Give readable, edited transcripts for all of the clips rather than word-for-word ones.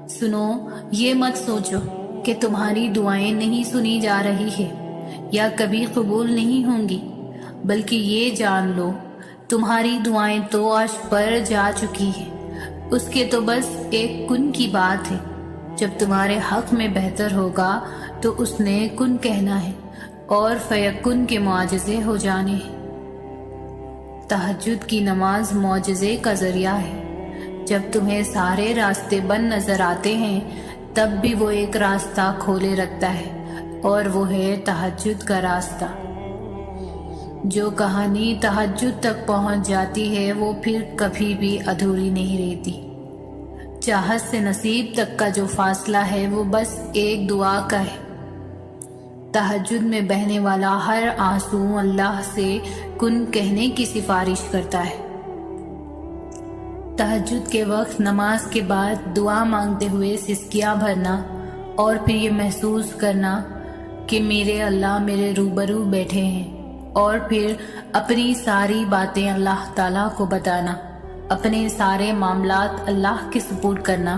سنو، یہ مت سوچو کہ تمہاری دعائیں نہیں سنی جا رہی ہے یا کبھی قبول نہیں ہوں گی، بلکہ یہ جان لو تمہاری دعائیں تو عرش پر جا چکی ہیں۔ اس کے تو بس ایک کن کی بات ہے۔ جب تمہارے حق میں بہتر ہوگا تو اس نے کن کہنا ہے اور فیکن کے معجزے ہو جانے ہیں۔ تہجد کی نماز معجزے کا ذریعہ ہے۔ جب تمہیں سارے راستے بند نظر آتے ہیں تب بھی وہ ایک راستہ کھولے رکھتا ہے، اور وہ ہے تہجد کا راستہ۔ جو کہانی تہجد تک پہنچ جاتی ہے وہ پھر کبھی بھی ادھوری نہیں رہتی۔ چاہت سے نصیب تک کا جو فاصلہ ہے وہ بس ایک دعا کا ہے۔ تہجد میں بہنے والا ہر آنسو اللہ سے کن کہنے کی سفارش کرتا ہے۔ تہجد کے وقت نماز کے بعد دعا مانگتے ہوئے سسکیاں بھرنا اور پھر یہ محسوس کرنا کہ میرے اللہ میرے روبرو بیٹھے ہیں، اور پھر اپنی ساری باتیں اللہ تعالیٰ کو بتانا، اپنے سارے معاملات اللہ کے سپرد کرنا،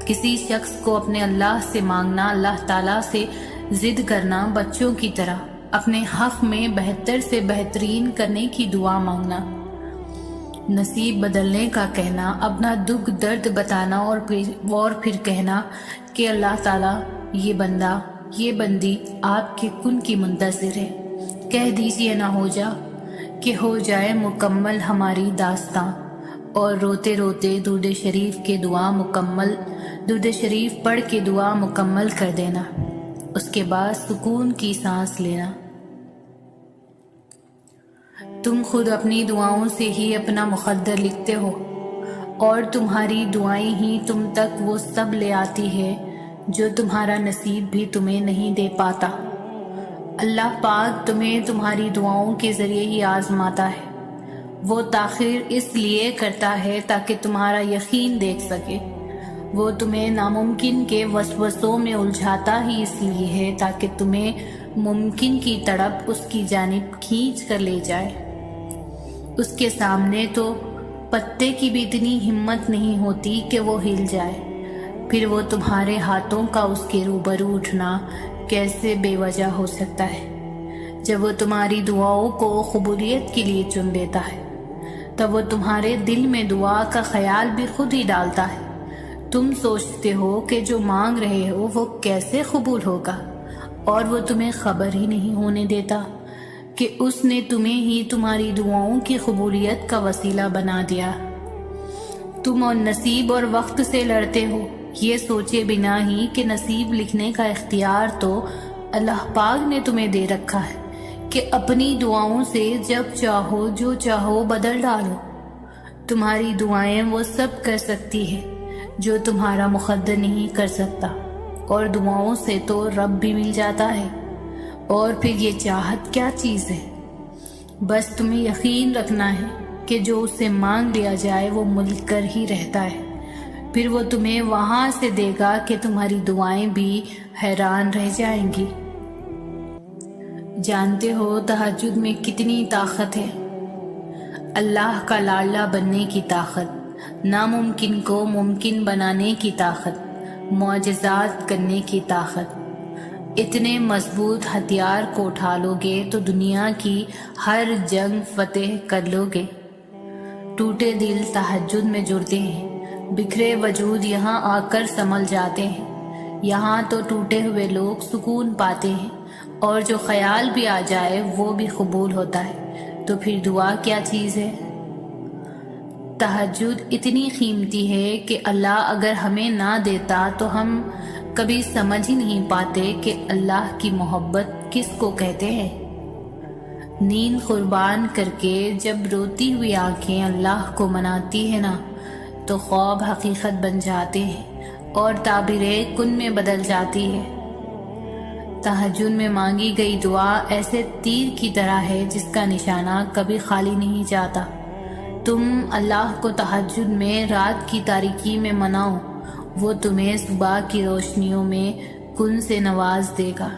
کسی شخص کو اپنے اللہ سے مانگنا، اللہ تعالیٰ سے ضد کرنا، بچوں کی طرح اپنے حق میں بہتر سے بہترین کرنے کی دعا مانگنا، نصیب بدلنے کا کہنا، اپنا دکھ درد بتانا اور پھر کہنا کہ اللہ تعالیٰ یہ بندہ یہ بندی آپ کے کن کی منتظر ہے، کہہ دیجئے نہ ہو جا کہ ہو جائے مکمل ہماری داستاں، اور روتے روتے درود شریف پڑھ کے دعا مکمل کر دینا، اس کے بعد سکون کی سانس لینا۔ تم خود اپنی دعاؤں سے ہی اپنا مقدر لکھتے ہو، اور تمہاری دعائیں ہی تم تک وہ سب لے آتی ہے جو تمہارا نصیب بھی تمہیں نہیں دے پاتا۔ اللہ پاک تمہیں تمہاری دعاؤں کے ذریعے ہی آزماتا ہے۔ وہ تاخیر اس لیے کرتا ہے تاکہ تمہارا یقین دیکھ سکے۔ وہ تمہیں ناممکن کے وسوسوں میں الجھاتا ہی اس لیے ہے تاکہ تمہیں ممکن کی طرف اس کی جانب کھینچ کر لے جائے۔ اس کے سامنے تو پتے کی بھی اتنی ہمت نہیں ہوتی کہ وہ ہل جائے، پھر وہ تمہارے ہاتھوں کا اس کے روبرو اٹھنا کیسے بے وجہ ہو سکتا ہے؟ جب وہ تمہاری دعاؤں کو قبولیت کے لیے چن لیتا ہے تب وہ تمہارے دل میں دعا کا خیال بھی خود ہی ڈالتا ہے۔ تم سوچتے ہو کہ جو مانگ رہے ہو وہ کیسے قبول ہوگا، اور وہ تمہیں خبر ہی نہیں ہونے دیتا کہ اس نے تمہیں ہی تمہاری دعاؤں کی قبولیت کا وسیلہ بنا دیا۔ تم اور نصیب اور وقت سے لڑتے ہو، یہ سوچے بنا ہی کہ نصیب لکھنے کا اختیار تو اللہ پاک نے تمہیں دے رکھا ہے کہ اپنی دعاؤں سے جب چاہو جو چاہو بدل ڈالو۔ تمہاری دعائیں وہ سب کر سکتی ہے جو تمہارا مقدر نہیں کر سکتا، اور دعاؤں سے تو رب بھی مل جاتا ہے، اور پھر یہ چاہت کیا چیز ہے؟ بس تمہیں یقین رکھنا ہے کہ جو اس سے مانگ لیا جائے وہ مل کر ہی رہتا ہے، پھر وہ تمہیں وہاں سے دے گا کہ تمہاری دعائیں بھی حیران رہ جائیں گی۔ جانتے ہو تہجد میں کتنی طاقت ہے؟ اللہ کا لاڈلا بننے کی طاقت، ناممکن کو ممکن بنانے کی طاقت، معجزات کرنے کی طاقت۔ اتنے مضبوط ہتھیار کو اٹھا لو گے تو دنیا کی ہر جنگ فتح کر لو گے۔ ٹوٹے دل تہجد میں جڑتے ہیں، بکھرے وجود یہاں آ کر سنبھل جاتے ہیں۔ یہاں تو ٹوٹے ہوئے لوگ سکون پاتے ہیں، اور جو خیال بھی آ جائے وہ بھی قبول ہوتا ہے۔ تو پھر دعا کیا چیز ہے؟ تہجد اتنی قیمتی ہے کہ اللہ اگر ہمیں نہ دیتا تو ہم کبھی سمجھ ہی نہیں پاتے کہ اللہ کی محبت کس کو کہتے ہیں۔ نیند قربان کر کے جب روتی ہوئی آنکھیں اللہ کو مناتی ہیں نا تو خواب حقیقت بن جاتے ہیں اور تعبیریں کن میں بدل جاتی ہے۔ تہجد میں مانگی گئی دعا ایسے تیر کی طرح ہے جس کا نشانہ کبھی خالی نہیں جاتا۔ تم اللہ کو تہجد میں رات کی تاریکی میں مناؤ، وہ تمہیں صبح کی روشنیوں میں کن سے نواز دے گا۔